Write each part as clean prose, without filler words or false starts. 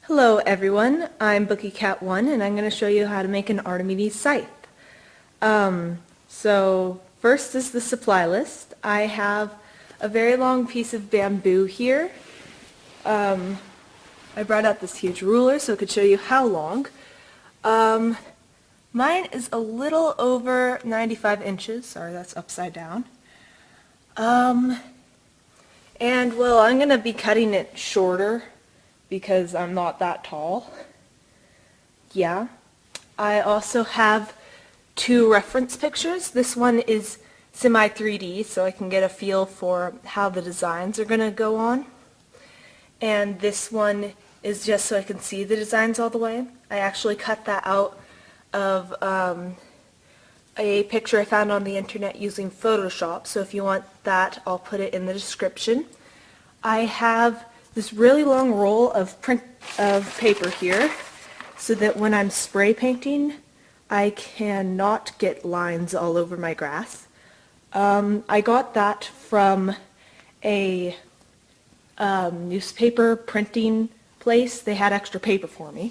Hello everyone, I'm BookieCat1 and I'm going to show you how to make an Artemis Scythe. So first is the supply list. I have a very long piece of bamboo here. I brought out this huge ruler so I could show you how long. Mine is a little over 95 inches. Sorry, that's upside down. And well, I'm going to be cutting it shorter because I'm not that tall. Yeah. I also have two reference pictures. This one is semi 3D, so I can get a feel for how the designs are going to go on. And this one is just so I can see the designs all the way. I actually cut that out of a picture I found on the internet using Photoshop, so if you want that, I'll put it in the description. I have this really long roll of paper here so that when I'm spray painting I cannot get lines all over my grass. I got that from a newspaper printing place. They had extra paper for me.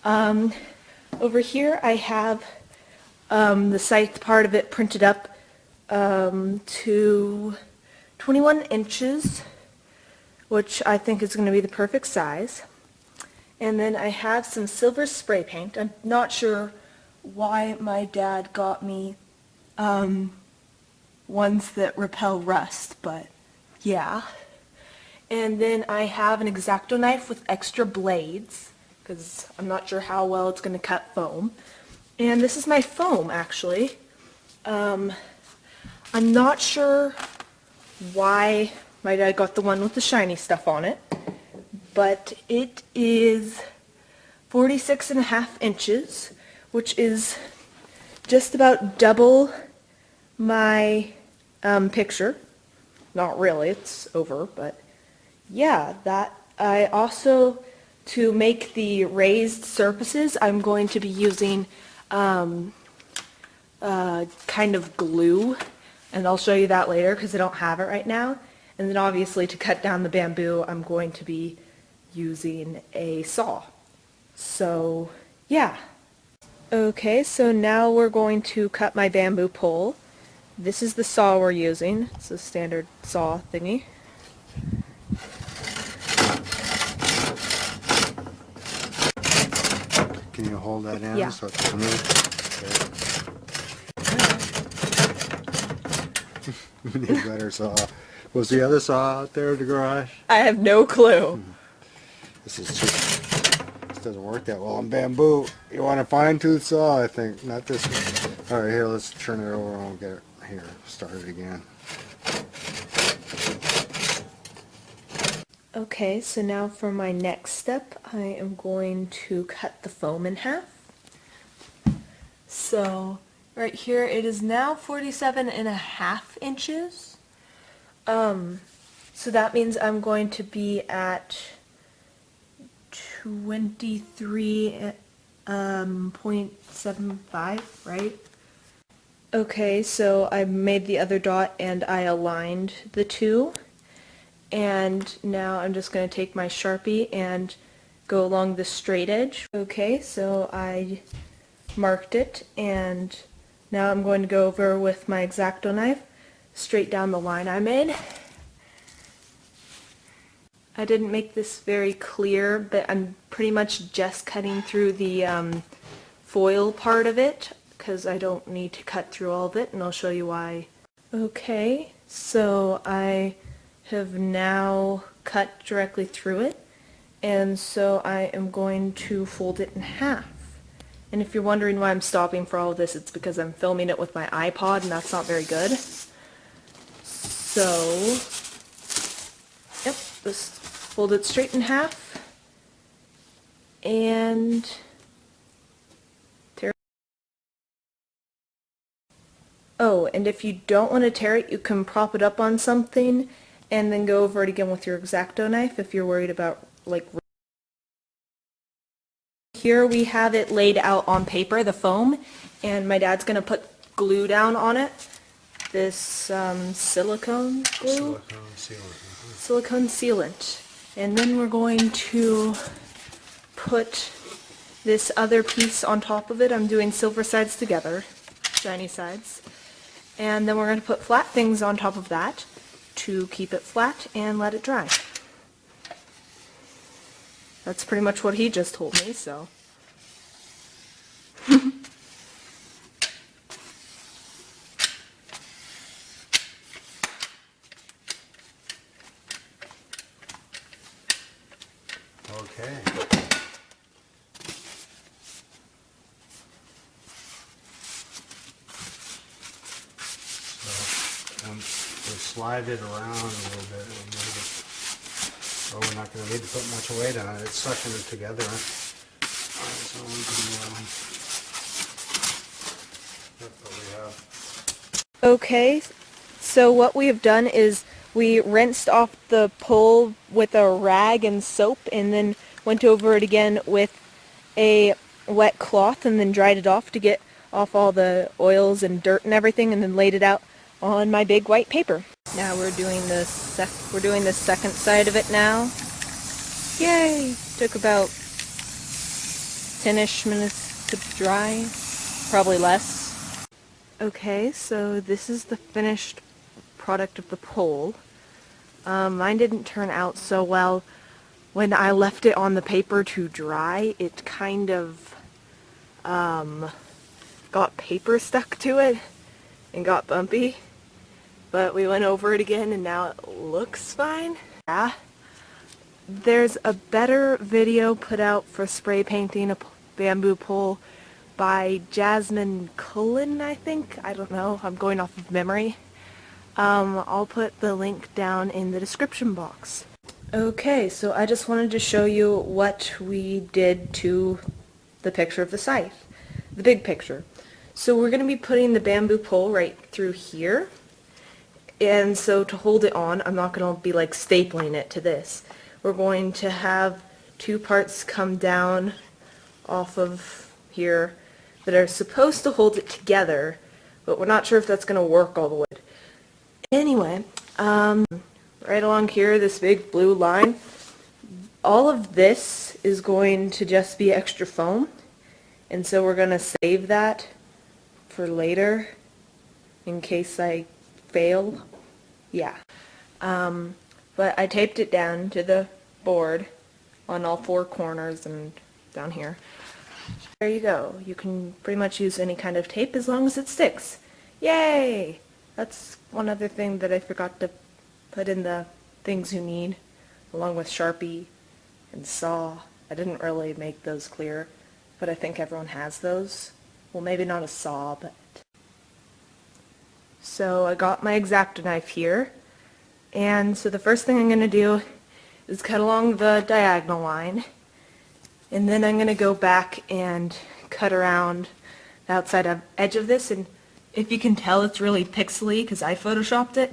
Over here I have the scythe part of it printed up to 21 inches, which I think is going to be the perfect size. And then I have some silver spray paint. I'm not sure why my dad got me ones that repel rust, but yeah. And then I have an X-Acto knife with extra blades, because I'm not sure how well it's going to cut foam. And this is my foam, actually. I'm not sure why my dad got the one with the shiny stuff on it, but it is 46.5 inches, which is just about double my picture. Not really, it's over, but yeah, that. I also, to make the raised surfaces, I'm going to be using kind of glue, and I'll show you that later because I don't have it right now. And then obviously to cut down the bamboo, I'm going to be using a saw. So yeah. Okay, so now we're going to cut my bamboo pole. This is the saw we're using. It's a standard saw thingy. Can you hold that in? Yeah. So it's smooth? We need a better saw. Was the other saw out there in the garage? I have no clue. This is just, this doesn't work that well on bamboo. You want a fine tooth saw, I think, not this one. Alright, here, let's turn it over and we'll get it here, start it again. Okay, so now for my next step, I am going to cut the foam in half. So right here it is now 47.5 inches. So that means I'm going to be at 23.75, right? Okay, so I made the other dot and I aligned the two. And now I'm just going to take my Sharpie and go along the straight edge. Okay, so I marked it, and now I'm going to go over with my X-Acto knife straight down the line I made. I didn't make this very clear, but I'm pretty much just cutting through the foil part of it because I don't need to cut through all of it, and I'll show you why. Okay, so I have now cut directly through it, and so I am going to fold it in half. And if you're wondering why I'm stopping for all of this, it's because I'm filming it with my iPod and that's not very good. So, yep, just fold it straight in half and tear it. Oh, and if you don't want to tear it, you can prop it up on something and then go over it again with your X-Acto knife if you're worried about, like, here we have it laid out on paper, the foam, and my dad's going to put glue down on it. This silicone glue? Silicone sealant. Silicone sealant. And then we're going to put this other piece on top of it. I'm doing silver sides together, shiny sides. And then we're going to put flat things on top of that to keep it flat and let it dry. That's pretty much what he just told me, so. Okay. So, we'll slide it around a little bit and move it. Oh, we're not going to need to put much weight on it. It's sucking it together. So we can, that's what we have. Okay, so what we have done is we rinsed off the pole with a rag and soap and then went over it again with a wet cloth and then dried it off to get off all the oils and dirt and everything, and then laid it out on my big white paper. Now we're doing the second side of it now. Yay! Took about 10-ish minutes to dry, probably less. Okay, so this is the finished product of the pole. Mine didn't turn out so well. When I left it on the paper to dry, it kind of got paper stuck to it and got bumpy. But we went over it again and now it looks fine. Yeah. There's a better video put out for spray painting a bamboo pole by JasmineCullen, I think. I don't know. I'm going off of memory. I'll put the link down in the description box. Okay, so I just wanted to show you what we did to the picture of the scythe. The big picture. So we're going to be putting the bamboo pole right through here. And so to hold it on, I'm not going to be like stapling it to this. We're going to have two parts come down off of here that are supposed to hold it together, but we're not sure if that's going to work all the way. Anyway, right along here, this big blue line, all of this is going to just be extra foam, and so we're going to save that for later in case I fail. Yeah. But I taped it down to the board on all four corners and down here. There you go. You can pretty much use any kind of tape as long as it sticks. Yay! That's one other thing that I forgot to put in the things you need, along with Sharpie and saw. I didn't really make those clear, but I think everyone has those. Well, maybe not a saw, but... So I got my X-Acto knife here, and so the first thing I'm going to do is cut along the diagonal line, and then I'm going to go back and cut around the outside edge of this, and if you can tell, it's really pixely because I photoshopped it,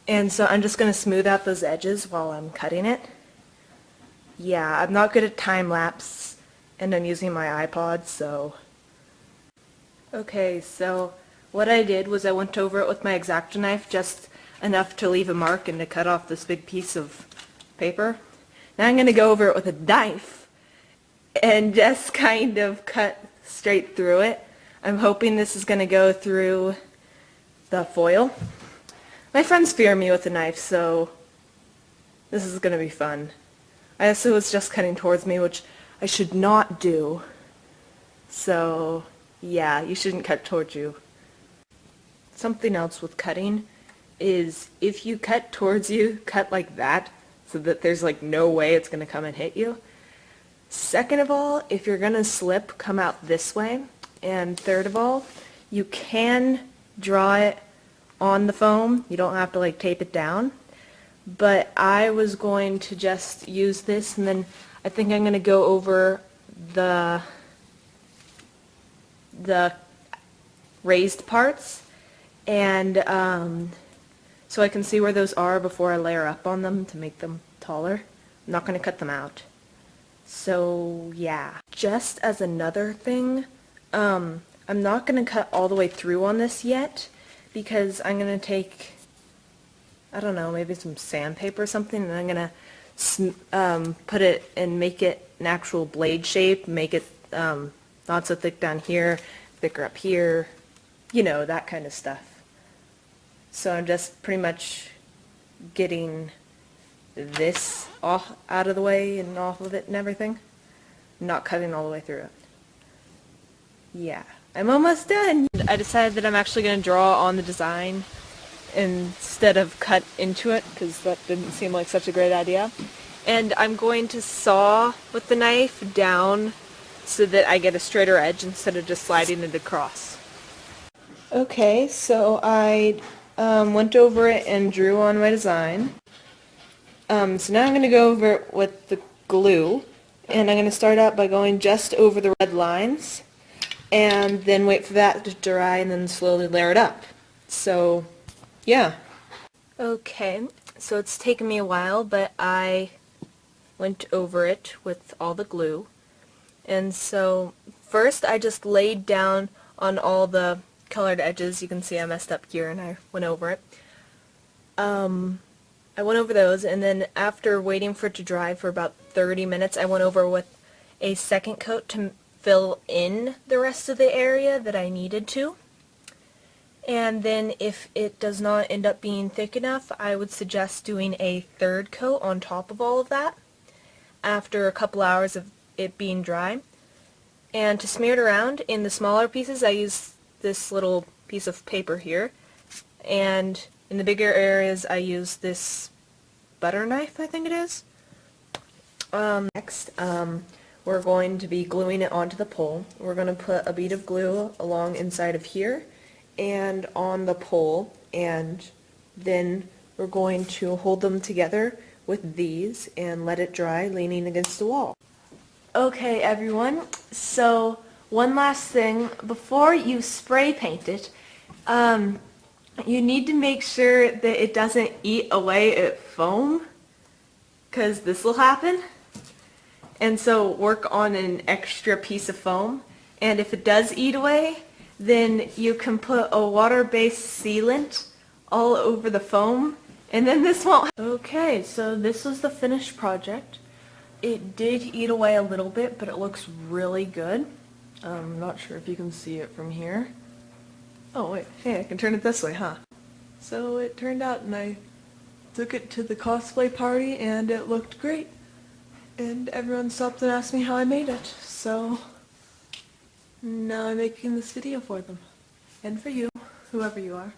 and so I'm just going to smooth out those edges while I'm cutting it. Yeah, I'm not good at time-lapse, and I'm using my iPod, so... Okay, so what I did was I went over it with my X-Acto knife, just enough to leave a mark and to cut off this big piece of paper. Now I'm going to go over it with a knife and just kind of cut straight through it. I'm hoping this is going to go through the foil. My friends fear me with a knife, so this is going to be fun. I also was just cutting towards me, which I should not do. So, yeah, you shouldn't cut towards you. Something else with cutting is if you cut towards you, cut like that so that there's like no way it's going to come and hit you. Second of all, if you're going to slip, come out this way. And third of all, you can draw it on the foam. You don't have to like tape it down. But I was going to just use this, and then I think I'm going to go over the raised parts, and so I can see where those are before I layer up on them to make them taller. I'm not going to cut them out. So yeah. Just as another thing, I'm not going to cut all the way through on this yet, because I'm going to take, I don't know, maybe some sandpaper or something, and I'm going to put it and make it an actual blade shape, make it not so thick down here, thicker up here, you know, that kind of stuff. So I'm just pretty much getting this off out of the way and off of it and everything. Not cutting all the way through it. Yeah, I'm almost done. I decided that I'm actually going to draw on the design instead of cut into it, because that didn't seem like such a great idea. And I'm going to saw with the knife down so that I get a straighter edge instead of just sliding it across. Okay, so I went over it and drew on my design. So now I'm going to go over it with the glue, and I'm going to start out by going just over the red lines, and then wait for that to dry and then slowly layer it up. So, yeah. Okay, so it's taken me a while, but I went over it with all the glue. And so first I just laid down on all the colored edges. You can see I messed up here and I went over it. I went over those, and then after waiting for it to dry for about 30 minutes, I went over with a second coat to fill in the rest of the area that I needed to. And then if it does not end up being thick enough, I would suggest doing a third coat on top of all of that after a couple hours of it being dry. And to smear it around, in the smaller pieces I use this little piece of paper here, and in the bigger areas I use this butter knife, I think it is. Next, we're going to be gluing it onto the pole. We're going to put a bead of glue along inside of here and on the pole, and then we're going to hold them together with these and let it dry leaning against the wall. Okay everyone, so one last thing, before you spray paint it, you need to make sure that it doesn't eat away at foam, because this will happen. And so work on an extra piece of foam, and if it does eat away, then you can put a water-based sealant all over the foam, and then this won't. Okay, so this was the finished project. It did eat away a little bit, but it looks really good. I'm not sure if you can see it from here. Oh wait, hey, I can turn it this way, huh? So it turned out, and I took it to the cosplay party and it looked great. And everyone stopped and asked me how I made it. So now I'm making this video for them. And for you, whoever you are.